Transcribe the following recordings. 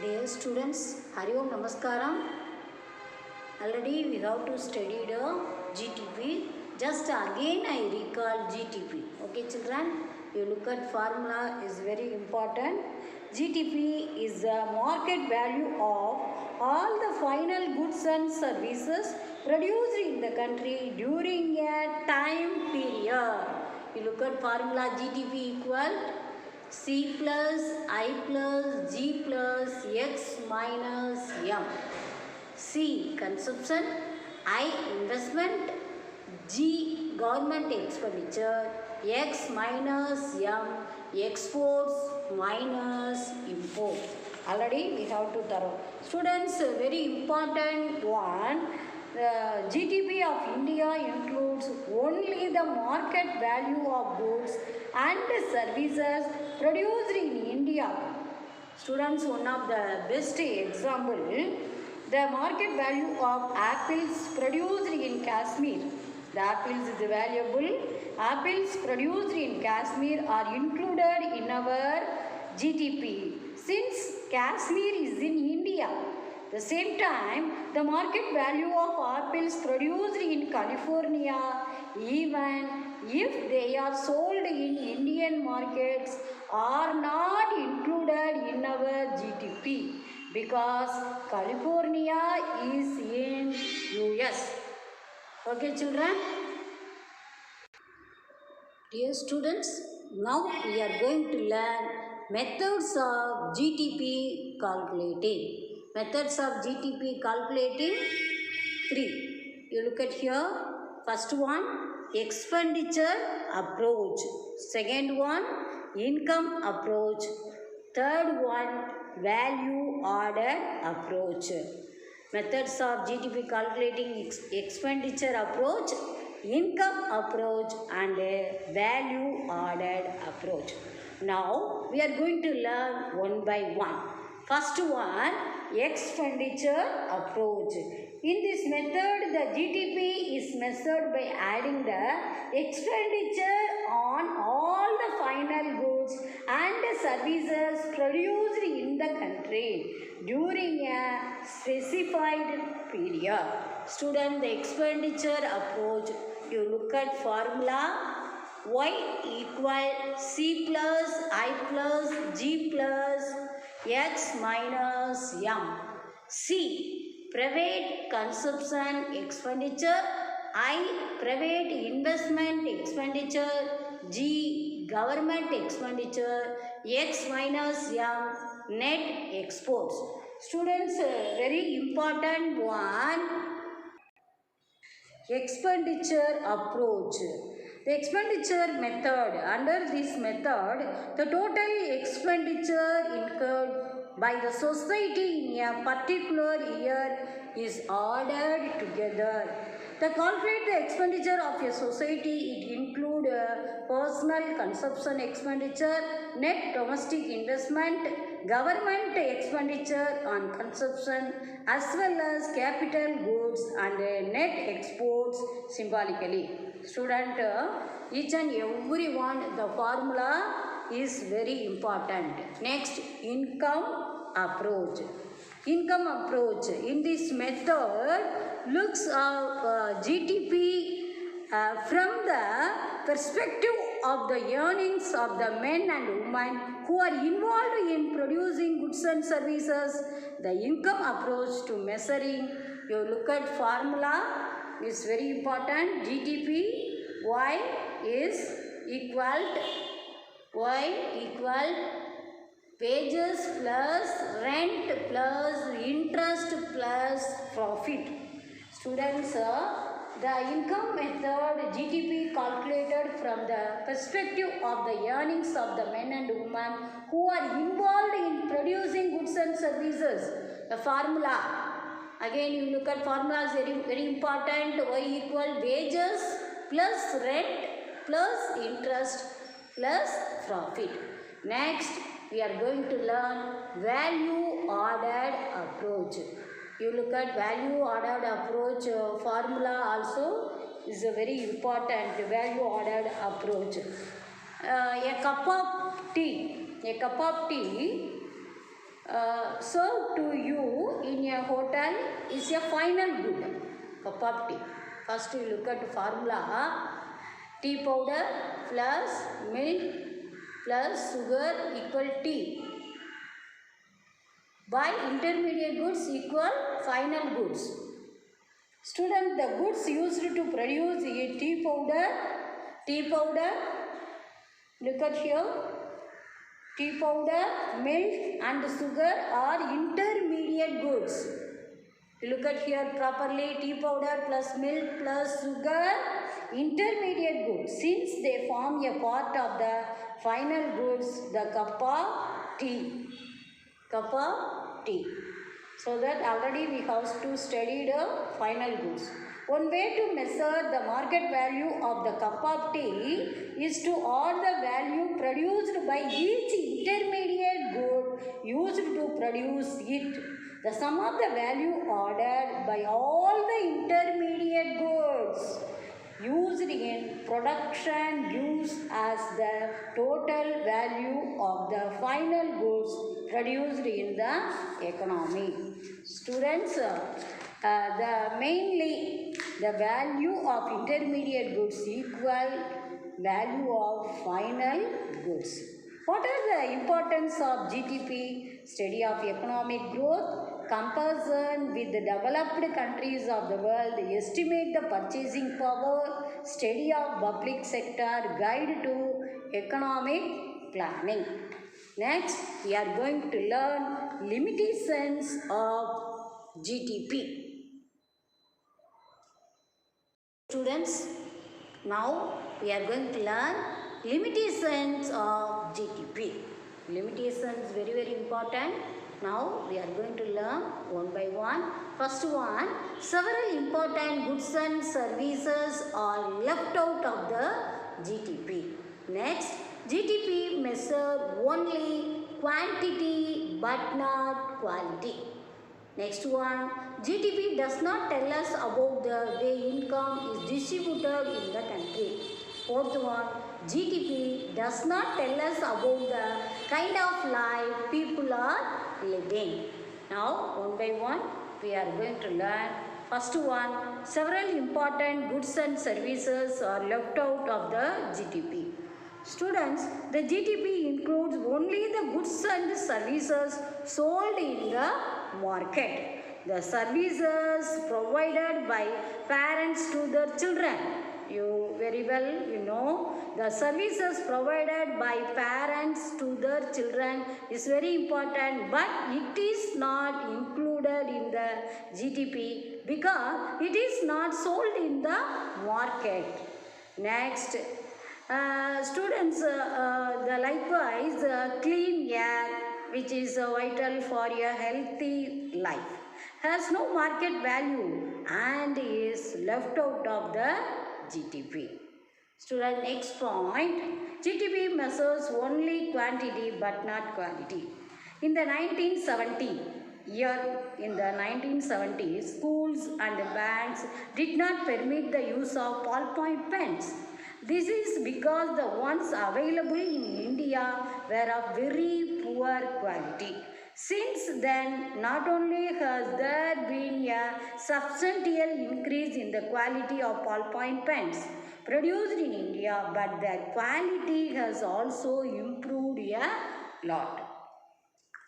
Dear students, Hari Om Namaskaram. Already we have to study the GTP. Just again I recall GTP. Okay children, you look at formula is very important. GTP is the market value of all the final goods and services produced in the country during a time period. You look at formula GTP equal C plus I plus G plus X minus M. C consumption, I investment, G government expenditure, X minus M exports minus import. Already we have to thorough. Students, very important one. The GDP of India includes only the market value of goods and services produced in India. Students, one of the best example, the market value of apples produced in Kashmir. The apples is valuable. Apples produced in Kashmir are included in our GDP. Since Kashmir is in India, the same time, the market value of apples produced in California, even if they are sold in Indian markets, are not included in our GDP because California is in US. Okay children? Dear students, now we are going to learn methods of GTP calculating. Methods of GTP calculating 3. You look at here. First one, expenditure approach. Second one, income approach. Third one, value order approach. Methods of GDP calculating expenditure approach, income approach and value ordered approach. Now we are going to learn one by one. First one, expenditure approach. In this method, the GDP is measured by adding the expenditure on all the final goods and services produced in the country during a specified period. Student, the expenditure approach, you look at formula Y equal C plus I plus G plus X minus M. C, private consumption expenditure. I, private investment expenditure. G, government expenditure. X minus M, net exports. Students, very important one, expenditure approach. The expenditure method. Under this method, the total expenditure incurred by the society in a particular year is ordered together. To calculate the expenditure of a society, it includes personal consumption expenditure, net domestic investment, government expenditure on consumption, as well as capital goods and net exports symbolically. Student, each and every one, the formula is very important. Next, income approach. Income approach. In this method, looks at GDP from the perspective of the earnings of the men and women who are involved in producing goods and services. The income approach to measuring, you look at formula is very important. GDP Y is equal wages plus rent plus interest plus profit. Students, the income method GDP calculated from the perspective of the earnings of the men and women who are involved in producing goods and services. The formula, again you look at formulas, very important. Y equal wages plus rent plus interest plus profit. Next, we are going to learn value ordered approach. You look at value ordered approach formula also is a very important value ordered approach. A cup of tea served to you in a hotel is a final good, cup of tea. First you look at formula. Tea powder plus milk plus sugar equal tea. By intermediate goods equal final goods. Student, the goods used to produce a tea powder, look at here, tea powder, milk and sugar are intermediate goods. Look at here properly, tea powder plus milk plus sugar, intermediate goods. Since they form a part of the final goods, the cup of tea. So that already we have to study the final goods. One way to measure the market value of the cup of tea is to add the value produced by each intermediate good used to produce it. The sum of the value ordered by all the intermediate goods used in production gives as the total value of the final goods produced in the economy. Students, mainly the value of intermediate goods equal value of final goods. What are the importance of GDP? Study of economic growth, comparison with the developed countries of the world, estimate the purchasing power, study of public sector, guide to economic planning. Next, we are going to learn limitations of GDP. Students, now we are going to learn limitations of GDP. Limitations very important. Now we are going to learn one by one. First one, several important goods and services are left out of the GDP. Next, GDP measures only quantity but not quality. Next one, GDP does not tell us about the way income is distributed in the country. Fourth one, GDP does not tell us about the kind of life people are living. Now, one by one, we are going to learn. First one, several important goods and services are left out of the GDP. Students, the GDP includes only the goods and services sold in the market. The services provided by parents to their children. You very well know the services provided by parents to their children is very important, but it is not included in the GDP because it is not sold in the market. Next, students, likewise clean air, which is vital for a healthy life, has no market value and is left out of the GDP. Student, next point, GDP measures only quantity but not quality. In the 1970s, schools and banks did not permit the use of ballpoint pens. This is because the ones available in India were of very poor quality. Since then, not only has there been a substantial increase in the quality of ballpoint pens produced in India, but their quality has also improved a lot.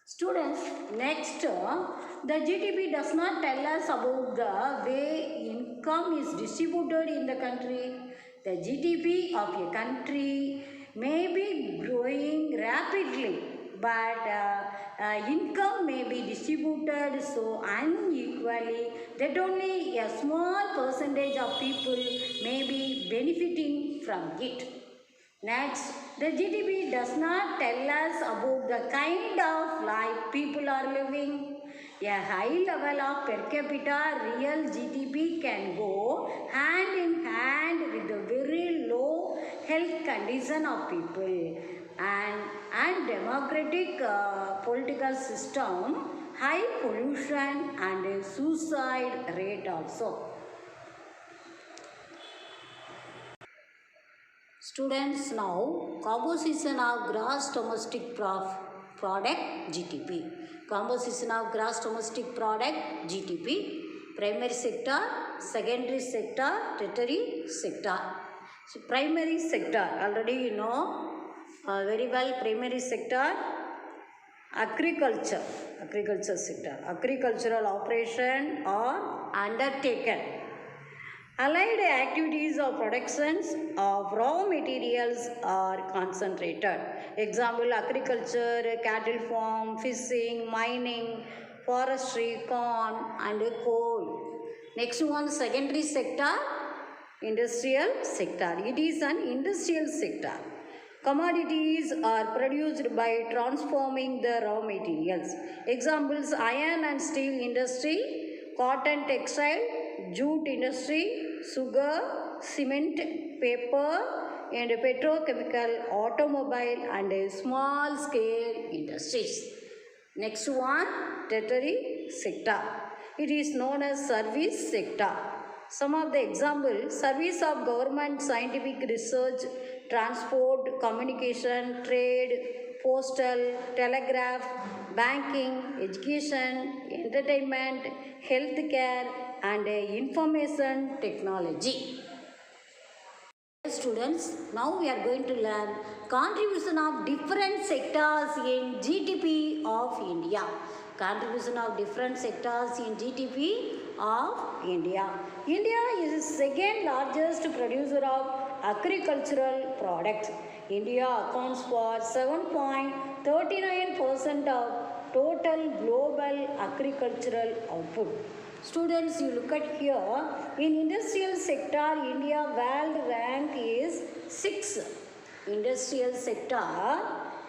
Students, next, the GDP does not tell us about the way income is distributed in the country. The GDP of a country may be growing rapidly, but income may be distributed so unequally that only a small percentage of people may be benefiting from it. Next, the GDP does not tell us about the kind of life people are living. A high level of per capita real GDP can go hand in hand with the very low health condition of people and democratic political system, high pollution and suicide rate also. Students, now composition of gross domestic product GDP. composition of gross domestic product, GDP, primary sector, secondary sector, tertiary sector. So primary sector, already you know very well, primary sector, agriculture sector, agricultural operation are undertaken. Allied activities of productions of raw materials are concentrated. Example, agriculture, cattle farm, fishing, mining, forestry, corn and coal. Next one, secondary sector, industrial sector. It is an industrial sector. Commodities are produced by transforming the raw materials. Examples, iron and steel industry, cotton textile, jute industry, sugar, cement, paper, and petrochemical, automobile, and small scale industries. Next one, tertiary sector. It is known as service sector. Some of the examples, service of government, scientific research, transport, communication, trade, postal, telegraph, banking, education, entertainment, healthcare, and information technology. Students, now we are going to learn contribution of different sectors in GDP of India. Contribution of different sectors in GDP of India. India is the second largest producer of agricultural products. India accounts for 7.39% of total global agricultural output. Students, you look at here, in industrial sector, India world rank is 6. Industrial sector,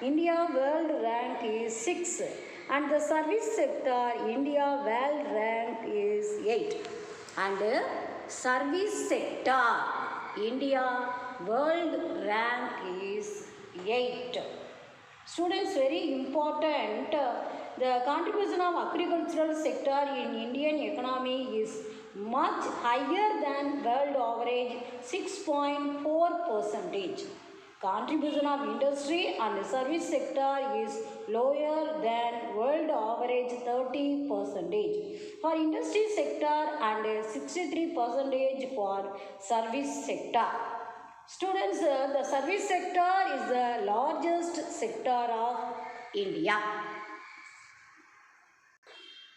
India world rank is 6. And the service sector, India world rank is 8. And service sector, India world rank is 8. Students, very important, the contribution of agricultural sector in Indian economy is much higher than world average 6.4%. Contribution of industry and service sector is lower than world average 30%. For industry sector and 63% for service sector. Students, the service sector is the largest sector of India.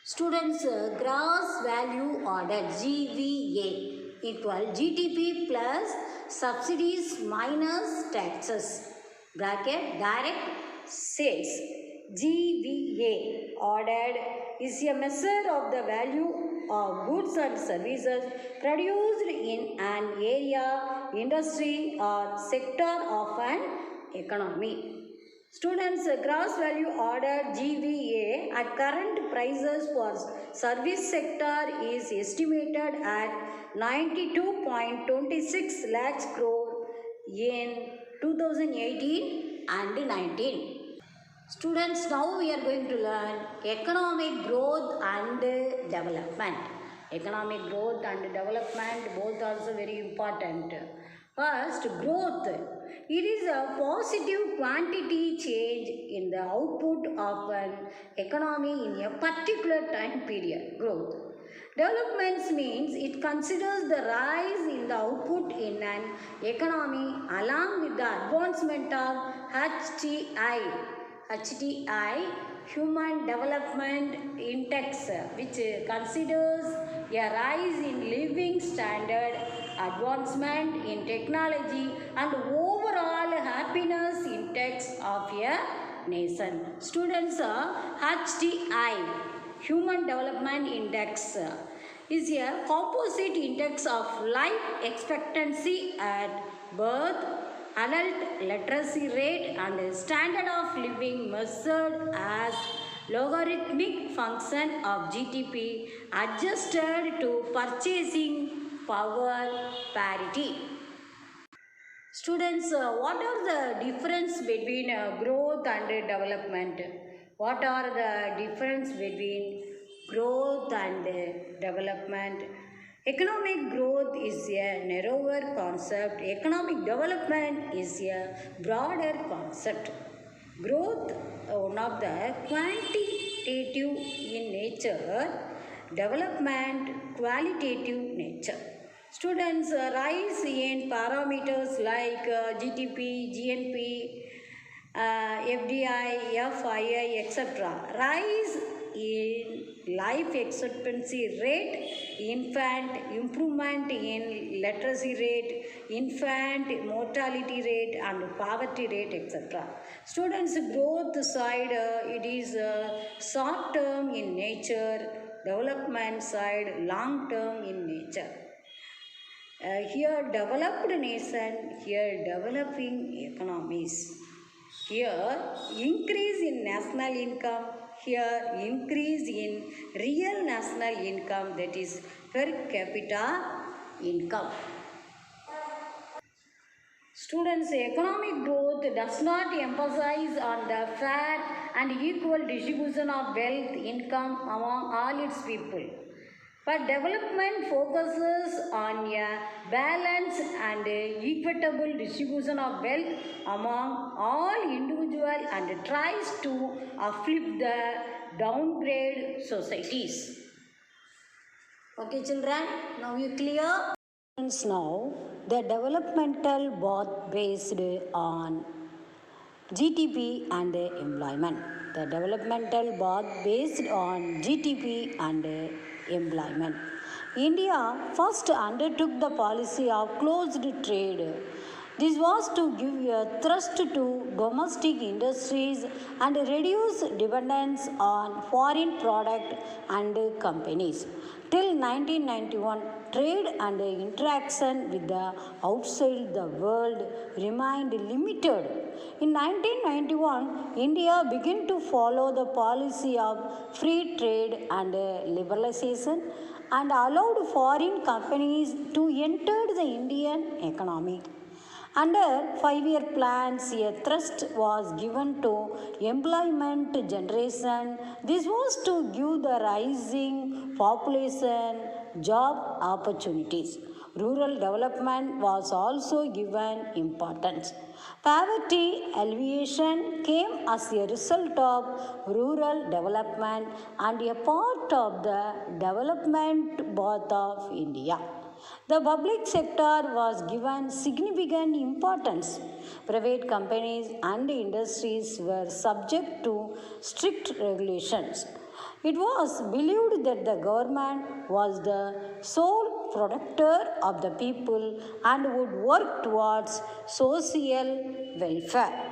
Students, gross value order GVA equal GDP plus subsidies minus taxes bracket direct sales. GVA ordered is a measure of the value of goods and services produced in an area, industry or sector of an economy. Students, gross value order GVA at current prices for service sector is estimated at 92.26 lakhs crore in 2018 and 19. Students, now we are going to learn economic growth and development. Economic growth and development both also very important. First, growth. It is a positive quantity change in the output of an economy in a particular time period. Growth. Developments means it considers the rise in the output in an economy along with the advancement of HDI, Human Development Index, which considers a rise in living standard, advancement in technology and overall happiness index of a nation. Students, HDI, Human Development Index, is a composite index of life expectancy at birth, adult literacy rate and standard of living measured as logarithmic function of GDP adjusted to purchasing power parity. Students, what are the difference between growth and development? What are the difference between growth and development? Economic growth is a narrower concept. Economic development is a broader concept. Growth, one of the quantitative in nature, development qualitative nature. Students rise in parameters like GDP, GNP, FDI, FII, etc. Rise in life expectancy rate, infant improvement in literacy rate, infant mortality rate and poverty rate, etc. Students growth side, it is short term in nature, development side long term in nature. Here developed nation, here developing economies. Here increase in national income, here increase in real national income, that is per capita income. Students, economic growth does not emphasize on the fair and equal distribution of wealth, income among all its people. But development focuses on a balanced and equitable distribution of wealth among all individuals and tries to uplift the downgrade societies. Okay, children, now you clear? Now, the developmental both based on GDP and employment. The developmental both based on GDP and employment. India first undertook the policy of closed trade. This was to give a thrust to domestic industries and reduce dependence on foreign product and companies. Till 1991, trade and interaction with the outside the world remained limited. In 1991, India began to follow the policy of free trade and liberalization and allowed foreign companies to enter the Indian economy. Under 5-year plans, a thrust was given to employment generation. This was to give the rising population job opportunities. Rural development was also given importance. Poverty alleviation came as a result of rural development and a part of the development path of India. The public sector was given significant importance. Private companies and industries were subject to strict regulations. It was believed that the government was the sole protector of the people and would work towards social welfare.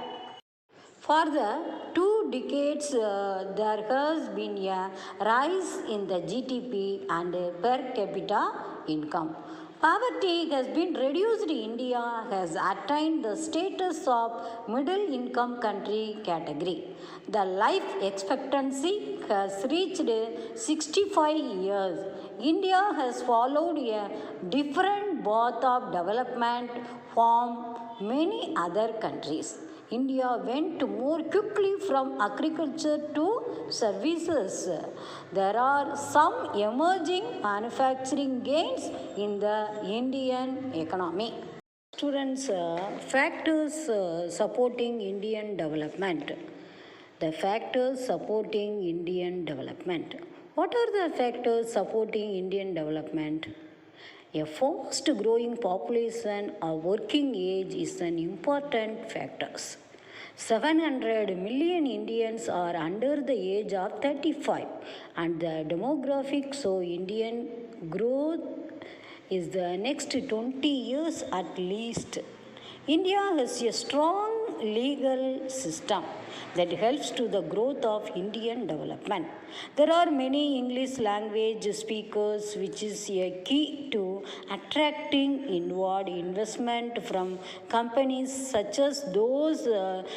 For the 2 decades, there has been a rise in the GDP and per capita income. Poverty has been reduced. India has attained the status of middle income country category. The life expectancy has reached 65 years. India has followed a different path of development from many other countries. India went more quickly from agriculture to services. There are some emerging manufacturing gains in the Indian economy. Students, factors supporting Indian development. The factors supporting Indian development. What are the factors supporting Indian development? A fast growing population of working age is an important factor. 700 million Indians are under the age of 35 and the demographics of Indian growth is the next 20 years at least. India has a strong legal system that helps to the growth of Indian development. There are many English language speakers, which is a key to attracting inward investment from companies such as those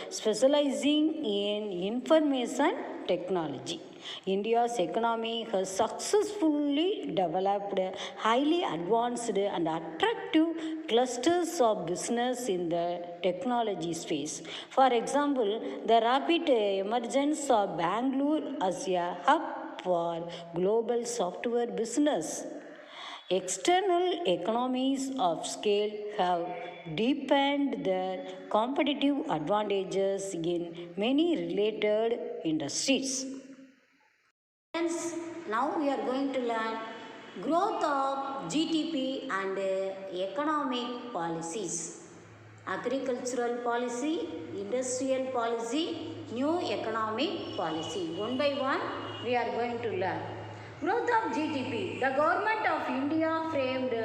specializing in information technology. India's economy has successfully developed highly advanced and attractive clusters of business in the technology space. For example, the rapid emergence of Bangalore as a hub for global software business. External economies of scale have deepened their competitive advantages in many related industries. Friends, now we are going to learn growth of GDP and economic policies. Agricultural policy, industrial policy, new economic policy. One by one, we are going to learn. Growth of GDP. The government of India framed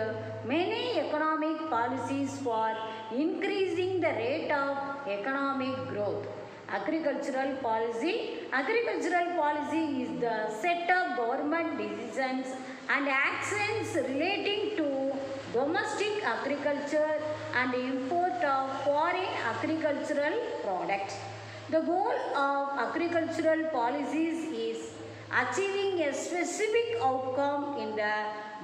many economic policies for increasing the rate of economic growth. Agricultural policy. Agricultural policy is the set of government decisions and actions relating to domestic agriculture and import of foreign agricultural products. The goal of agricultural policies is achieving a specific outcome in the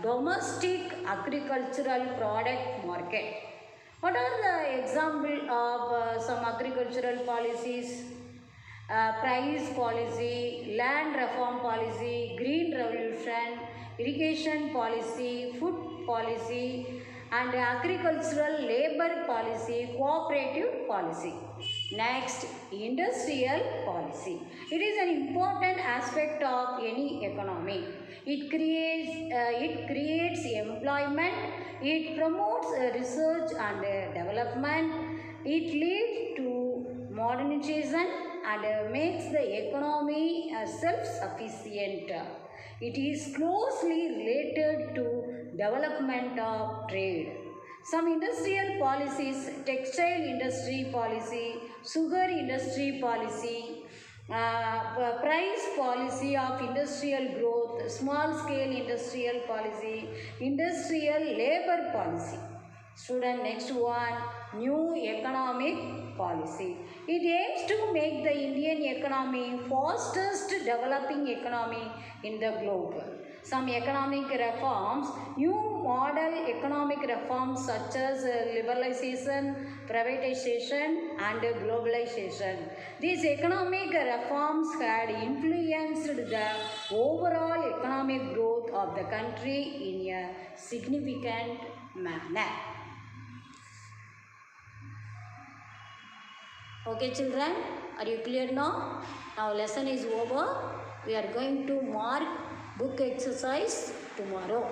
domestic agricultural product market. What are the example of some agricultural policies? Price policy, land reform policy, green revolution, irrigation policy, food policy, and agricultural labor policy, cooperative policy. Next, industrial policy. It is an important aspect of any economy. It creates employment, it promotes research and development, it leads to modernization and makes the economy self-sufficient. It is closely related to development of trade. Some industrial policies, textile industry policy, sugar industry policy, price policy of industrial growth, small scale industrial policy, industrial labor policy. Student, next one, new economic policy. It aims to make the Indian economy fastest developing economy in the globe. Some economic reforms, new model economic reforms such as liberalization, privatization and globalization. These economic reforms had influenced the overall economic growth of the country in a significant manner. Okay children, are you clear now? Now lesson is over. We are going to mark book exercise tomorrow.